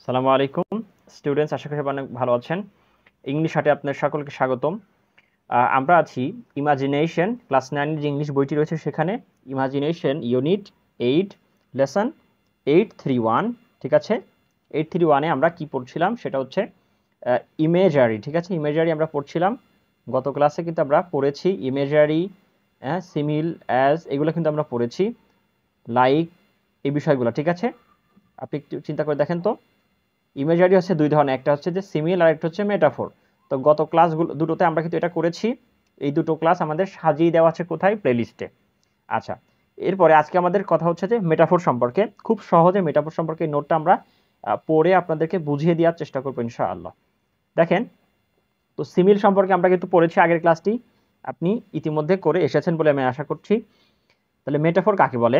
আসসালামু আলাইকুম স্টুডেন্টস, আশা করি অনেক ভালো আছেন। ইংলিশ হাটে আপনাদের সকলকে স্বাগতম। আমরা আছি ইমাজিনেশন ক্লাস 9 যে ইংলিশ বইটি রয়েছে সেখানে ইমাজিনেশন ইউনিট 8 লেসন 831। ঠিক আছে, 831-এ আমরা কি পড়ছিলাম সেটা হচ্ছে ইমেজারি। ঠিক আছে, ইমেজারি আমরা পড়ছিলাম। গত ক্লাসে কিন্তু আমরা পড়েছি ইমেজারি, সিমিল, অ্যাজ, এগুলো কিন্তু আমরা পড়েছি, লাইক, এই বিষয়গুলো। ঠিক আছে, আপনি একটু চিন্তা করে দেখেন তো। ইমেজারি হচ্ছে দুই ধরনের, একটা হচ্ছে যে সিমিল আর একটা হচ্ছে মেটাফোর। তো গত ক্লাসগুলো দুটোতে আমরা কিন্তু এটা করেছি। এই দুটো ক্লাস আমাদের সাজিয়ে দেওয়া আছে কোথায়? প্লেলিস্টে। আচ্ছা, এরপরে আজকে আমাদের কথা হচ্ছে যে মেটাফোর সম্পর্কে। খুব সহজে মেটাফোর সম্পর্কে এই নোটটা আমরা পড়ে আপনাদেরকে বুঝিয়ে দেওয়ার চেষ্টা করবো ইনশাআল্লাহ। দেখেন তো, সিমিল সম্পর্কে আমরা কিন্তু পড়েছি আগের ক্লাসটি, আপনি ইতিমধ্যে করে এসেছেন বলে আমি আশা করছি। তাহলে মেটাফোর কাকে বলে?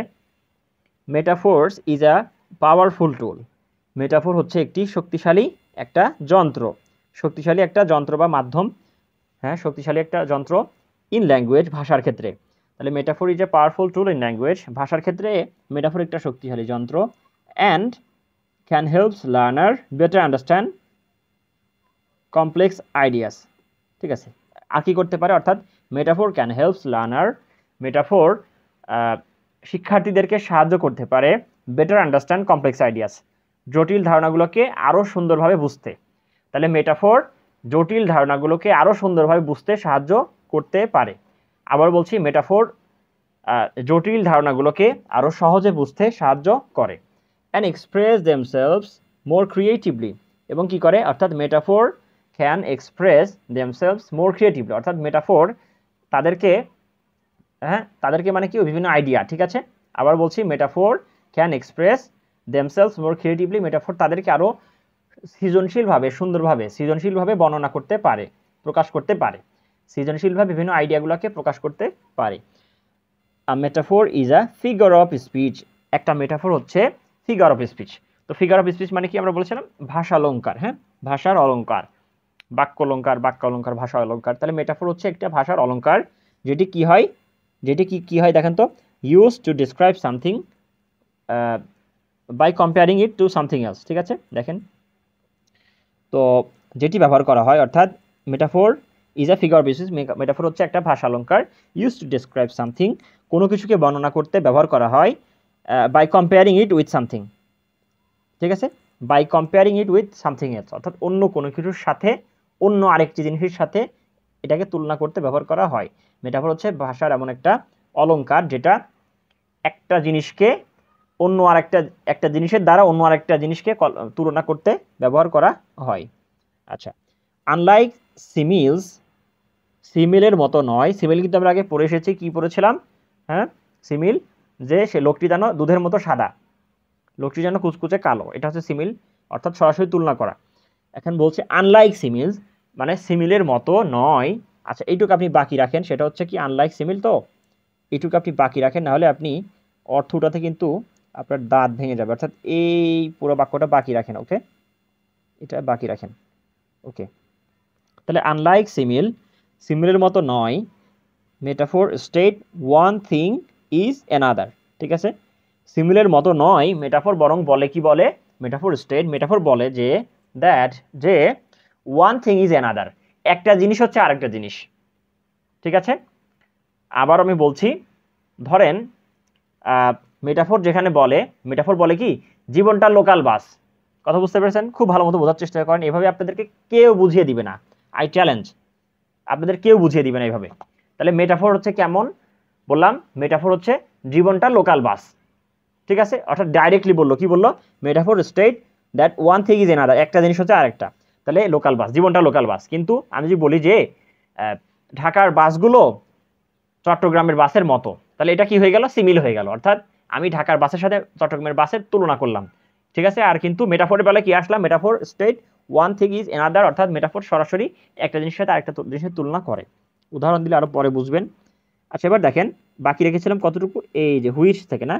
Metaphors is a powerful tool. Metaphor হচ্ছে একটি শক্তিশালী একটা যন্ত্র, শক্তিশালী একটা যন্ত্র বা মাধ্যম, শক্তিশালী একটা যন্ত্র ইন ল্যাঙ্গুয়েজ, ভাষার ক্ষেত্রে। তাহলে metaphor is a powerful tool in language, ভাষার ক্ষেত্রে মেটাফোর একটা শক্তিশালী যন্ত্র। And can helps learner better understand complex ideas. ঠিক আছে, আর কি করতে পারে? অর্থাৎ metaphor can helps learner, metaphor শিক্ষার্থীদেরকে সাহায্য করতে পারে বেটার আন্ডারস্ট্যান্ড কমপ্লেক্স আইডিয়াস, জটিল ধারণাগুলোকে আরও সুন্দরভাবে বুঝতে। তাহলে মেটাফোর জটিল ধারণাগুলোকে আরও সুন্দরভাবে বুঝতে সাহায্য করতে পারে। আবার বলছি, মেটাফোর জটিল ধারণাগুলোকে আরও সহজে বুঝতে সাহায্য করে। And express themselves more creatively, এবং কি করে? অর্থাৎ metaphor can express themselves more creatively, অর্থাৎ মেটাফোর তাদেরকে মানে কি, বিভিন্ন আইডিয়া। ঠিক আছে, আবার বলছি, metaphor can express themselves more creatively, metaphor তাদেরকে আরও সৃজনশীলভাবে, সুন্দরভাবে, সৃজনশীলভাবে বর্ণনা করতে পারে, প্রকাশ করতে পারে, সৃজনশীলভাবে বিভিন্ন আইডিয়াগুলোকে প্রকাশ করতে পারে। A metaphor is a figure of speech. একটা মেটাফোর হচ্ছে ফিগার অফ স্পিচ। তো ফিগার অফ স্পিচ মানে কি? আমরা বলেছিলাম ভাষা অলঙ্কার, ভাষার অলঙ্কার, বাক্য অলঙ্কার, বাক্য অলঙ্কার, ভাষা অলঙ্কার। তাহলে মেটাফোর হচ্ছে একটা ভাষার অলঙ্কার, যেটি কি হয়, কি হয় দেখেন তো, use to describe something by comparing it to something else. ঠিক আছে, দেখেন তো, যেটি ব্যবহার করা হয়, অর্থাৎ metaphor is a figure of speech, metaphor হচ্ছে একটা ভাষা অলঙ্কার, ইউজ টু ডিসক্রাইব সামথিং, কোনো কিছুকে বর্ণনা করতে ব্যবহার করা হয়, by comparing it with something. ঠিক আছে, by comparing it with something else, অর্থাৎ অন্য কোনো কিছুর সাথে, অন্য আরেকটি জিনিসের সাথে এটাকে তুলনা করতে ব্যবহার করা হয়। মেটাফোর হচ্ছে ভাষার এমন একটা অলঙ্কার যেটা একটা জিনিসকে অন্য একটা জিনিসের দ্বারা অন্য আরেকটা জিনিসকে তুলনা করতে ব্যবহার করা হয়। আচ্ছা, আনলাইক সিমিলস, সিমিলের মতো নয়। সিমিল কিন্তু আমরা আগে পড়ে এসেছি, কি পড়েছিলাম? সিমিল, যে সে লোকটি যেন দুধের মতো সাদা, লোকটি যেন কুচকুচে কালো, এটা হচ্ছে সিমিল, অর্থাৎ সরাসরি তুলনা করা। এখন বলছে আনলাইক সিমিলস, মানে সিমিলের মতো নয়। আচ্ছা, এইটুকু আপনি বাকি রাখেন, সেটা হচ্ছে কি আনলাইক সিমিল, তো এইটুকু আপনি বাকি রাখেন, নাহলে আপনি অর্থ উঠাতে কিন্তু আপনার দাঁত ভেঙে যাবে। অর্থাৎ এই পুরো বাক্যটা বাকি রাখেন, ওকে, এটা বাকি রাখেন, ওকে। তাহলে আনলাইক সিমিল, সিমিলের মতো নয়। Metaphor state one thing is another. ঠিক আছে, সিমিলের মতো নয় মেটাফোর, বরং বলে, কি বলে? মেটাফোর স্টেট, মেটাফোর বলে যে দ্যাট, যে ওয়ান থিং ইজ অ্যানাদার, একটা জিনিস হচ্ছে আরেকটা জিনিস। ঠিক আছে, আবার আমি বলছি, ধরেন মেটাফোর যেখানে বলে, মেটাফোর বলে কি, জীবনটা লোকাল বাস। কথা বুঝতে পেরেছেন? খুব ভালো মতো বোঝার চেষ্টা করেন, এভাবে আপনাদেরকে কেউ বুঝিয়ে দিবে না, আই চ্যালেঞ্জ, আপনাদের কেউ বুঝিয়ে দিবে না এইভাবে। তাহলে মেটাফোর হচ্ছে কেমন বললাম? মেটাফোর হচ্ছে জীবনটা লোকাল বাস। ঠিক আছে, অর্থাৎ ডাইরেক্টলি বললো, কি বললো? Metaphor state that one thing is another, একটা জিনিস হচ্ছে আরেকটা। তাহলে লোকাল বাস, জীবনটা লোকাল বাস। কিন্তু আমি যদি বলি যে ঢাকার বাসগুলো চট্টগ্রামের বাসের মতো, তাহলে এটা কি হয়ে গেল? সিমিল হয়ে গেল, অর্থাৎ আমি ঢাকার বাসের সাথে চট্টগ্রামের বাসের তুলনা করলাম। ঠিক আছে, আর কিন্তু মেটাফোরের বেলায় কি আসলাম? Metaphor state one thing is another, অর্থাৎ মেটাফোর সরাসরি একটা জিনিসের সাথে আরেকটা জিনিসের তুলনা করে। উদাহরণ দিলে আরো পরে বুঝবেন। আচ্ছা, এবার দেখেন বাকি রেখেছিলাম কতটুকু, এই যে হুইচ থেকে না।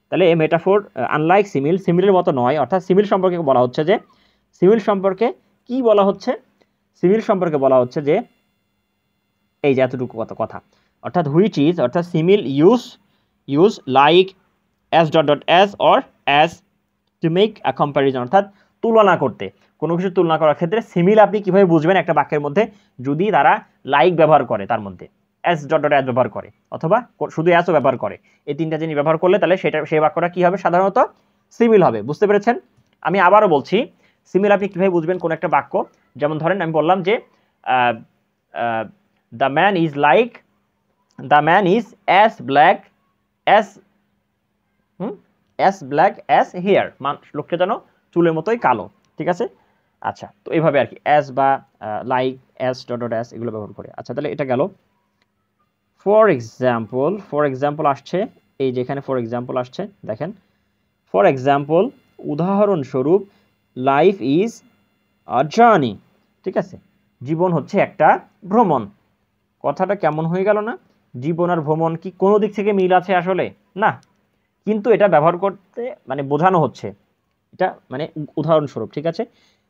তাহলে মেটাফোর আনলাইক সিমিল, সিমিলের মতো নয়, অর্থাৎ সিমিল সম্পর্কে বলা হচ্ছে যে, সিমিল সম্পর্কে কি বলা হচ্ছে? সিমিল সম্পর্কে বলা হচ্ছে যে এই যে এতটুকু কথা, অর্থাৎ হুইচ ইজ, অর্থাৎ simile use like, as dot dot as, or as to make a comparison, অর্থাৎ তুলনা করতে, কোনো কিছু তুলনা করার ক্ষেত্রে সিমিল আপনি কিভাবে বুঝবেন একটা বাক্যের মধ্যে, যদি তারা লাইক ব্যবহার করে, তার মধ্যে অ্যাজ ডট ডট অ্যাজ ব্যবহার করে, অথবা শুধু অ্যাজও ব্যবহার করে, এই তিনটা জিনিস ব্যবহার করলে তাহলে সেই বাক্যটা কি হবে, সাধারণত সিমিল হবে। বুঝতে পেরেছেন? আমি আবারও বলছি, সিমিল আপনি কিভাবে বুঝবেন কোন একটা বাক্য। যেমন ধরেন আমি বললাম যে the man is like, the man is as black as as hair, লোককে যেন চুলের মতোই কালো। ঠিক আছে? আচ্ছা, তো এইভাবে আর কি, অ্যাজ বা like, as dot dot as এগুলো ব্যবহার করে। আচ্ছা, তাহলে এটা গেল। ফর এক্সাম্পল আসছে, এই যেখানে ফর এক্সাম্পল আসছে দেখেন, ফর এক্সাম্পল উদাহরণস্বরূপ, লাইফ ইজ আ জার্নি। ঠিক আছে? জীবন হচ্ছে একটা ভ্রমণ। কথাটা কেমন হয়ে গেল না? জীবন আর ভ্রমণ কি কোনো দিক থেকে মিল আছে আসলে? না, কিন্তু এটা ব্যবহার করতে মানে বোঝানো হচ্ছে, এটা মানে উদাহরণস্বরূপ। ঠিক আছে?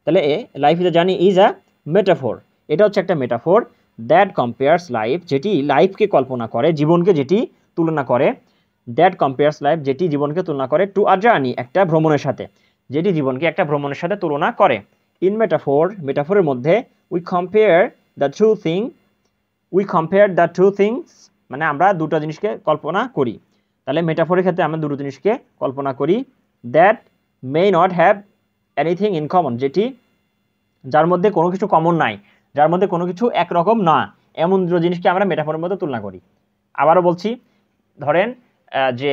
তাহলে life is a journey is a metaphor, এটা হচ্ছে একটা মেটাফোর দ্যাট কম্পেয়ার্স লাইফ, যেটি লাইফকে কল্পনা করে, জীবনকে যেটি তুলনা করে, দ্যাট কম্পেয়ার্স লাইফ, যেটি জীবনকে তুলনা করে, টু আ জার্নি, একটা ভ্রমণের সাথে, যেটি জীবনকে একটা ভ্রমণের সাথে তুলনা করে। ইন মেটাফোর, মেটাফোরের মধ্যে we compare the two things, মানে আমরা দুটো জিনিসকে কল্পনা করি। তাহলে মেটাফোরের ক্ষেত্রে আমরা দুটো জিনিসকে কল্পনা করি, that may not have anything in common, যেটি যার মধ্যে কোনো কিছু কমন নাই, যার মধ্যে কোনো কিছু একরকম না, এমন দুটো জিনিসকে আমরা মেটাফোরের মধ্যে তুলনা করি। আবারও বলছি, ধরেন যে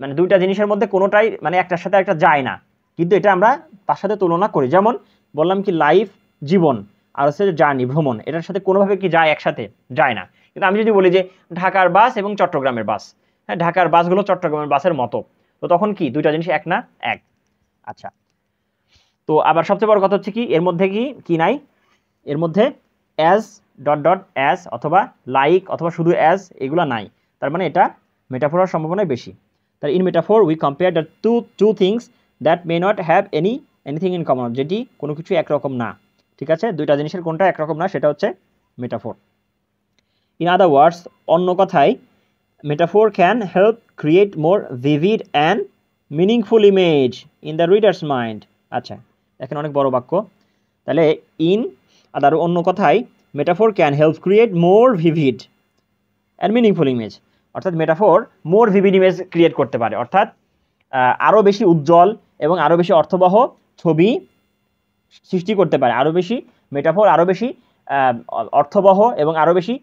মানে দুইটা জিনিসের মধ্যে কোনোটাই মানে একটার সাথে একটা যায় না, কিন্তু এটা আমরা তার সাথে তুলনা করি। যেমন বললাম কি, লাইফ জীবন, আর হচ্ছে জার্নি ভ্রমণ, এটার সাথে কোনোভাবে কি যায়, একসাথে যায় না। কিন্তু আমি যদি বলি যে ঢাকার বাস এবং চট্টগ্রামের বাস, হ্যাঁ, ঢাকার বাসগুলো চট্টগ্রামের বাসের মতো, তো তখন কি দুইটা জিনিস এক না? এক। আচ্ছা, তো আবার সবচেয়ে বড় কথা হচ্ছে কি, এর মধ্যে কি নাই, এর মধ্যে অ্যাজ ডট ডট অ্যাজ অথবা লাইক অথবা শুধু অ্যাজ এগুলো নাই, তার মানে এটা মেটাফোর হওয়ার সম্ভাবনাই বেশি। তাহলে in metaphor we compare the two things that may not have anything in common, যেটি কোনো কিছু একরকম না। ঠিক আছে? দুইটা জিনিসের কোনটা একরকম না, সেটা হচ্ছে মেটাফোর। ইন আদার ওয়ার্ডস, অন্য কথায়, metaphor can help create more vivid and meaningful image in the readers mind. আচ্ছা, এখন অনেক বড় বাক্য। তাহলে ইন আদার, অন্য কথায়, metaphor can help create more vivid and meaningful image, অর্থাৎ মেটাফোর মোর ভিভিড ইমেজ ক্রিয়েট করতে পারে, অর্থাৎ আরও বেশি উজ্জ্বল এবং আরও বেশি অর্থবহ ছবি সৃষ্টি করতে পারে, আরও বেশি মেটাফোর, আরও বেশি অর্থবহ এবং আরও বেশি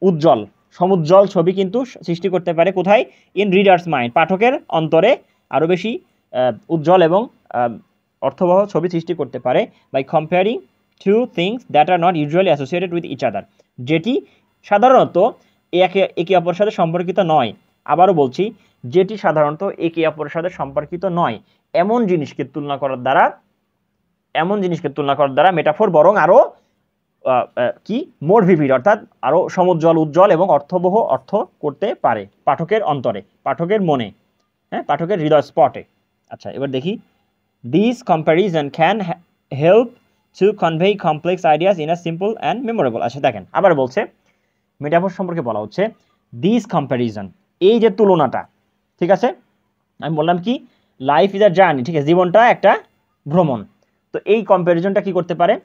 উজ্জ্বল, সমুজ্জ্বল ছবি কিন্তু সৃষ্টি করতে পারে। কোথায়? ইন রিডার্স মাইন্ড, পাঠকের অন্তরে আরও বেশি উজ্জ্বল এবং অর্থবহ ছবি সৃষ্টি করতে পারে, by comparing two things that are not usually associated with each other, যেটি সাধারণত একে অপরের সাথে সম্পর্কিত নয়। আবারও বলছি, যেটি সাধারণত একে অপরের সাথে সম্পর্কিত নয়, এমন জিনিসকে তুলনা করার দ্বারা মেটাফোর বরং আরও কি মোর ভিভিড, অর্থাৎ আরও সমুজ্জ্বল, উজ্জ্বল এবং অর্থবহ অর্থ করতে পারে পাঠকের অন্তরে, পাঠকের মনে, হ্যাঁ, পাঠকের হৃদয় স্পটে। আচ্ছা, এবার দেখি, this comparison can help to convey complex ideas in a simple and memorable. আচ্ছা, দেখেন আবার বলছে, মেটাফোর সম্পর্কে বলা হচ্ছে দিস কম্প্যারিজন, এই যে তুলনাটা। ঠিক আছে? আমি বললাম কি, লাইফ ইজ আ জার্নি, ঠিক আছে, জীবনটা একটা ভ্রমণ। তো এই কম্প্যারিজনটা কি করতে পারে?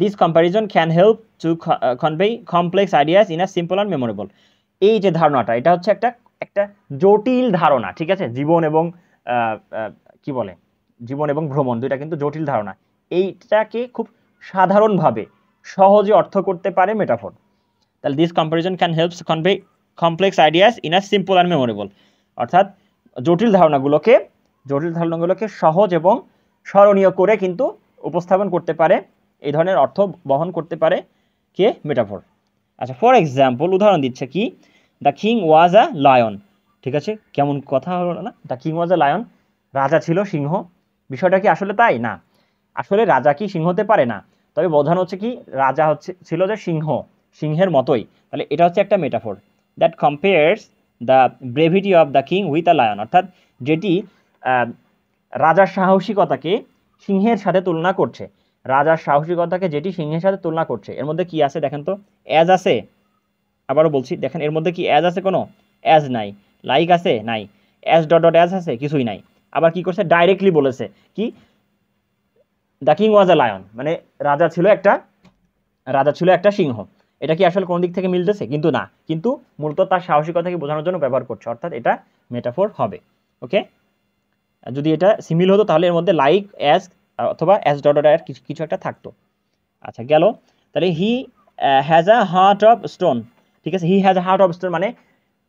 This comparison can help to convey complex ideas in a simple and memorable. এই যে ধারণাটা, এটা হচ্ছে একটা জটিল ধারণা। ঠিক আছে? জীবন এবং কি বলে, জীবন এবং ভ্রমণ দুইটা কিন্তু জটিল ধারণা, এইটাকে খুব সাধারণভাবে সহজে অর্থ করতে পারে মেটাফোর। তাহলে this comparison can helps convey complex ideas in a simple and memorable, অর্থাৎ জটিল ধারণাগুলোকে সহজ এবং স্মরণীয় করে কিন্তু উপস্থাপন করতে পারে, এই ধরনের অর্থ বহন করতে পারে কে? মেটাফোর। আচ্ছা, ফর এক্সাম্পল উদাহরণ দিচ্ছে কি, the king was a lion. ঠিক আছে? কেমন কথা হলো না? The king was a lion, রাজা ছিল সিংহ। বিষয়টা কি আসলে তাই? না, আসলে রাজা কি সিংহ হতে পারে না, তবে বোঝানো হচ্ছে কি, রাজা ছিল যে সিংহের মতোই। তাহলে এটা হচ্ছে একটা metaphor that compares the brevity of the king with a lion, অর্থাৎ যেটি রাজার সাহসিকতাকে সিংহের সাথে তুলনা করছে, রাজার সাহসিকতাকে যেটি সিংহের সাথে তুলনা করছে। এর মধ্যে কি আছে দেখেন তো? অ্যাজ আছে। আবারও বলছি, দেখেন এর মধ্যে কি অ্যাজ আছে? কোনো অ্যাজ নাই। লাইক আছে? নাই। অ্যাজ ডট ডট অ্যাজ আছে? কিছুই নাই। আবার কি করছে? ডাইরেক্টলি বলেছে কি, the king was a lion, মানে রাজা ছিল একটা সিংহ। এটা কি আসলে কোন দিক থেকে মিলতেছে? কিন্তু না, কিন্তু মূলত তার সাহসিকতাকে বোঝানোর জন্য ব্যবহার করছে, অর্থাৎ এটা মেটাফোর হবে। ওকে, যদি এটা সিমিল হতো তাহলে এর মধ্যে লাইক, অ্যাজ অথবা অ্যাজ ডট ডট কিছু একটা থাকতো। আচ্ছা, গেল। তাহলে he has a heart of stone, ঠিক আছে। He has a heart of stone মানে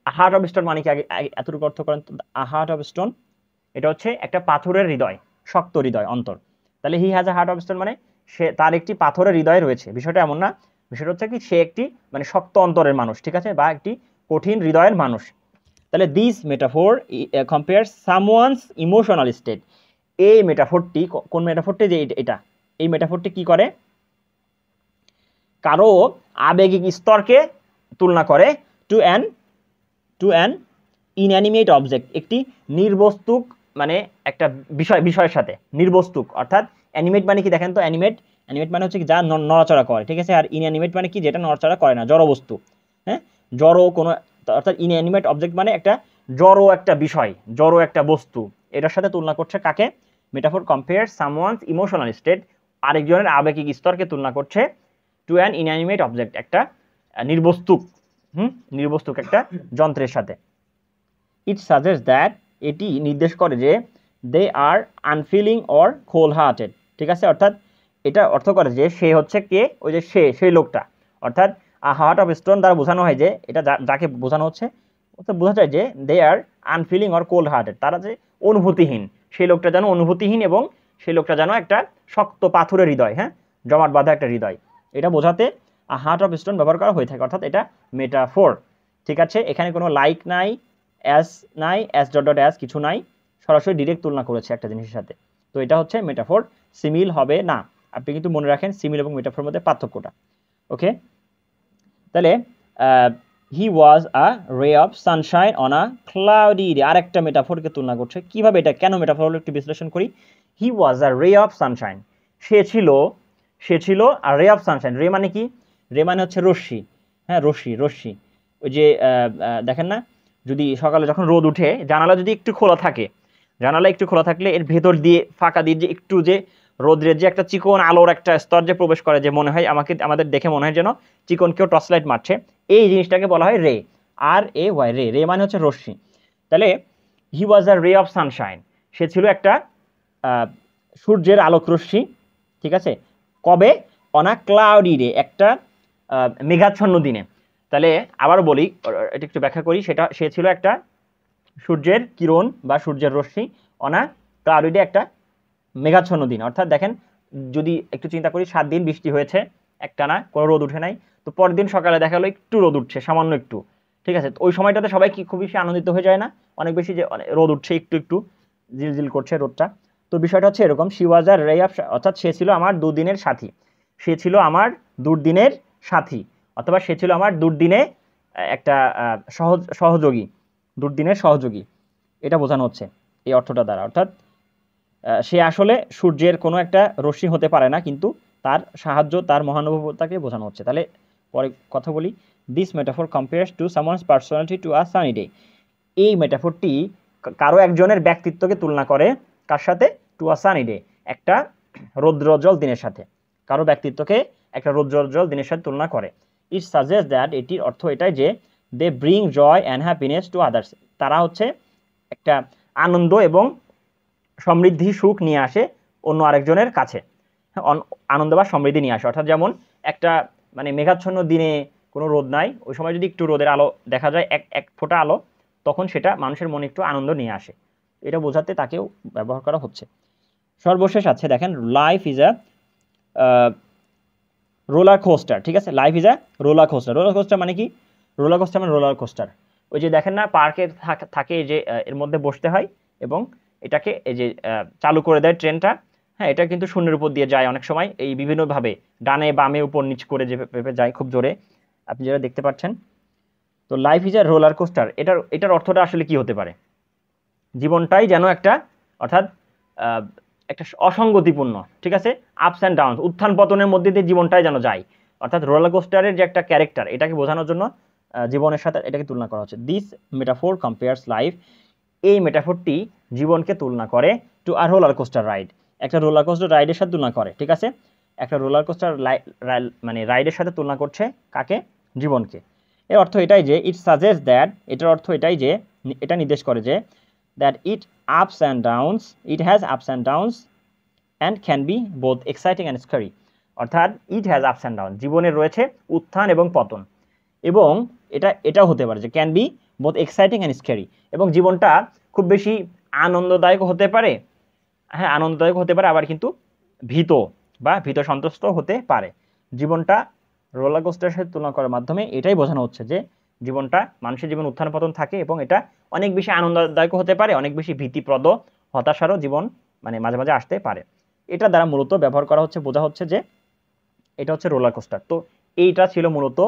হার্ট অফ স্টোন মানে কি? আগে এতটুকু অর্থ করেন তো। হার্ট অফ স্টোন এটা হচ্ছে একটা পাথরের হৃদয়, শক্ত হৃদয়, অন্তর। তাহলে he has a heart of stone মানে তার একটি পাথরের হৃদয় রয়েছে। বিষয়টা এমন না, বিষয়টা হচ্ছে কি সে একটি মানে শক্ত অন্তরের মানুষ, ঠিক আছে, বা একটি কঠিন হৃদয়ের মানুষ। তাহলে this metaphor compare someone's emotional state. এই মেটাফোরটি, কোন মেটাফোরটি? যে এটা, এই মেটাফোরটি কি করে? কারো আবেগিক স্তরকে তুলনা করে টু অ্যান ইনঅ্যানিমেট অবজেক্ট, একটি নির্বস্তুক মানে একটা বিষয়ের সাথে। নির্বস্তুক অর্থাৎ অ্যানিমেট মানে কি দেখেন তো? অ্যানিমেট মানে হচ্ছে কি যা নড়াচড়া করে, ঠিক আছে। আর ইনঅ্যানিমেট মানে কি? যেটা নড়াচড়া করে না, জড় বস্তু। হ্যাঁ, জড় কোনো, অর্থাৎ ইনঅ্যানিমেট অবজেক্ট মানে একটা জড় একটা বিষয়, জড় একটা বস্তু। এটার সাথে তুলনা করছে কাকে? Metaphor compare someone's emotional state, আরেকজনের আবেগিক স্তরকে তুলনা করছে টু অ্যান ইনঅ্যানিমেট অবজেক্ট, একটা নির্বস্তুক, নির্বস্তুক একটা যন্ত্রের সাথে। ইট সাজেস্ট দ্যাট, এটি নির্দেশ করে যে দে আর আনফিলিং অর কোল্ড হার্টেড, ঠিক আছে। অর্থাৎ এটা অর্থ করে যে সে হচ্ছে কে? ওই যে সেই লোকটা। অর্থাৎ হার্ট অফ স্টোন দ্বারা বোঝানো হয় যে এটা যাকে বোঝানো হচ্ছে, বোঝা যায় যে দে আর আনফিলিং অর কোল্ড হার্টেড, তারা যে অনুভূতিহীন, সেই লোকটা যেন অনুভূতিহীন, এবং সেই লোকটা যেন একটা শক্ত পাথরের হৃদয়, হ্যাঁ, জমাট বাঁধা একটা হৃদয়। এটা বোঝাতে হার্ট অফ স্টোন ব্যবহার করা হয়ে থাকে, অর্থাৎ এটা মেটাফোর, ঠিক আছে। এখানে কোনো লাইক নাই, অ্যাজ নাই, অ্যাজ ডট ডট অ্যাজ কিছু নাই, সরাসরি ডিরেক্ট তুলনা করেছে একটা জিনিসের সাথে। তো এটা হচ্ছে মেটাফোর, সিমিল হবে না। আপনি কিন্তু মনে রাখেন সিমিল এবং মেটাফোর মধ্যে পার্থক্যটা। ওকে, তাহলে হি ওয়াজ আ রে of Sunshine on a cloudy day, আরেকটা মেটাফোরকে তুলনা করছে। কিভাবে এটা, কেন মেটাফোর হলো একটু বিশ্লেষণ করি। হি ওয়াজ আ রে অফ সানশাইন, সে ছিল আর রে অফ সানশাইন। রে মানে কি? রে মানে হচ্ছে রশ্মি, হ্যাঁ, রশ্মি। ওই যে দেখেন না, যদি সকালে যখন রোদ উঠে, জানালা যদি একটু খোলা থাকে, জানালা একটু খোলা থাকলে এর ভেতর দিয়ে ফাঁকা দিয়ে যে একটু যে রোদ্রের যে একটা চিকন আলোর একটা স্তর যে প্রবেশ করে, যে মনে হয় আমাদের দেখে মনে হয় যেন চিকন কেউ টর্চ লাইট মারছে, এই জিনিসটাকে বলা হয় রে। আর এ ওয়াই, রে মানে হচ্ছে রশ্মি। তাহলে হি ওয়াজ আ রে অফ সানশাইন, সে ছিল একটা সূর্যের আলোক রশ্মি, ঠিক আছে। কবে? অন আ ক্লাউডি ডে, একটা মেঘাচ্ছন্ন দিনে। তাহলে আবার বলি, এটা একটু ব্যাখ্যা করি। সে ছিল একটা সূর্যের কিরণ বা সূর্যের রশ্মি অন আ ক্লাউডি ডে, একটা মেঘাচ্ছন্ন দিন। অর্থাৎ দেখেন, যদি একটু চিন্তা করি, 7 দিন বৃষ্টি হয়েছে একটানা, কোনো রোদ উঠে নাই। তো পরের দিন সকালে দেখা গেলো একটু রোদ উঠছে, সামান্য একটু, ঠিক আছে। তো ওই সময়টাতে সবাই কি খুব বেশি আনন্দিত হয়ে যায় না? অনেক বেশি, যে রোদ উঠছে, একটু জিলজিল করছে রোদটা। তো বিষয়টা হচ্ছে এরকম, শি ওয়াজ আর রে অফ, অর্থাৎ সে ছিল আমার দুদিনের সাথী, সে ছিল আমার দুর্দিনের সাথী, অথবা সে ছিল আমার দুর্দিনে একটা সহযোগী, দুর্দিনের সহযোগী, এটা বোঝানো হচ্ছে এই অর্থটা দ্বারা। অর্থাৎ সে আসলে সূর্যের কোনো একটা রশ্মি হতে পারে না, কিন্তু তার সাহায্য, তার মহানুভবতাকে বোঝানো হচ্ছে। তাহলে পরে কথা বলি। This metaphor compares to someone's personality to a sunny day, এই মেটাফোরটি কারো একজনের ব্যক্তিত্বকে তুলনা করে কার সাথে? টু আ সানি ডে, একটা রৌদ্রোজ্জ্বল দিনের সাথে। কারো ব্যক্তিত্বকে একটা রৌদ্রোজ্জ্বল দিনের সাথে তুলনা করে। ইট সাজেস্ট দ্যাট, এটির অর্থ এটাই যে they bring joy and happiness to others, তারা হচ্ছে একটা আনন্দ এবং সমৃদ্ধি, সুখ নিয়ে আসে অন্য আরেকজনের কাছে, আনন্দ বা সমৃদ্ধি নিয়ে আসে। অর্থাৎ যেমন একটা মানে মেঘাচ্ছন্ন দিনে কোনো রোদ নাই, ওই সময় যদি একটু রোদের আলো দেখা যায়, এক ফোঁটা আলো, তখন সেটা মানুষের মনে একটু আনন্দ নিয়ে আসে। এটা বোঝাতে তাকেও ব্যবহার করা হচ্ছে। সর্বশেষ আছে দেখেন, life is a roller coaster, ঠিক আছে। Life is a roller coaster. Roller coaster মানে কি? রোলার কোস্টার মানে রোলার কোস্টার, ওই যে দেখেন না পার্কে থাকে যে এর মধ্যে বসতে হয়, এবং এটাকে এই যে চালু করে দেয় ট্রেনটা, হ্যাঁ, এটা কিন্তু শূন্যের উপর দিয়ে যায় অনেক সময়, এই বিভিন্নভাবে ডানে বামে উপর নিচ করে যেভাবে যায় খুব জোরে, আপনি যেটা দেখতে পাচ্ছেন। তো life is a roller coaster, এটার অর্থটা আসলে কি হতে পারে? জীবনটাই যেন একটা, অর্থাৎ একটা অসঙ্গতিপূর্ণ, ঠিক আছে, আপস অ্যান্ড ডাউন, উত্থান পতনের মধ্যে দিয়ে জীবনটাই যেন যায়। অর্থাৎ রোলার কোস্টারের যে একটা ক্যারেক্টার, এটাকে বোঝানোর জন্য জীবনের সাথে এটাকে তুলনা করা হচ্ছে। দিস মেটাফোর কম্পেয়ার্স লাইফ, এই মেটাফোরটি জীবনকে তুলনা করে টু আর রোলার কোস্টার রাইড, একটা রোলার কোস্টার রাইডের সাথে তুলনা করে, ঠিক আছে? একটা রোলার কোস্টার মানে রাইডের সাথে তুলনা করছে কাকে? জীবনকে। এর অর্থ এটাই যে ইট সাজেস্ট দ্যাট, এটার অর্থ এটাই যে এটা নির্দেশ করে যে that it ups and downs, it has ups and downs and can be both exciting and scary. অর্থাৎ it has ups and down, জীবনের রয়েছে উত্থান এবং পতন, এবং এটাও হতে পারে যে can be both exciting and scary, এবং জীবনটা খুব বেশি আনন্দদায়ক হতে পারে, হ্যাঁ আনন্দদায়ক হতে পারে, আবার কিন্তু ভীত সন্ত্রস্ত হতে পারে। জীবনটা রোলার কোস্টারের সাথে তুলনা করার মাধ্যমে এটাই বোঝানো হচ্ছে যে জীবনটা, মানুষের জীবন উত্থান পতন থাকে, এবং এটা অনেক বেশি আনন্দদায়ক হতে পারে, অনেক বেশি ভীতিপ্রদ, হতাশারও জীবন মানে মাঝে মাঝে আসতে পারে। এটা দ্বারা মূলত ব্যবহার করা হচ্ছে, বোঝা হচ্ছে যে এটা হচ্ছে রোলার কোস্টার। তো এইটা ছিল মূলত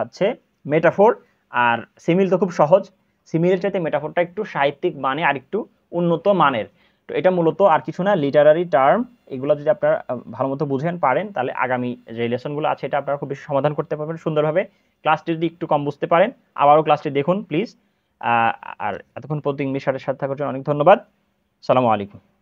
হচ্ছে মেটাফোর। আর সিমিল তো খুব সহজ, সিমিলের চাইতে মেটাফোরটা একটু সাহিত্যিক মানে আর একটু উন্নত মানের। তো এটা মূলত আর কিছু না, লিটারারি টার্ম। এগুলো যদি আপনারা ভালো মতো বুঝেন পারেন, তাহলে আগামী যে লেসনগুলো আছে এটা আপনারা খুব বেশি সমাধান করতে পারবেন সুন্দরভাবে। ক্লাসটি যদি একটু কম বুঝতে পারেন, আবারও ক্লাসটি দেখুন প্লিজ। আর এতক্ষণ পর্যন্ত ইংলিশ সাথে থাকার জন্য অনেক ধন্যবাদ। সালামু আলাইকুম।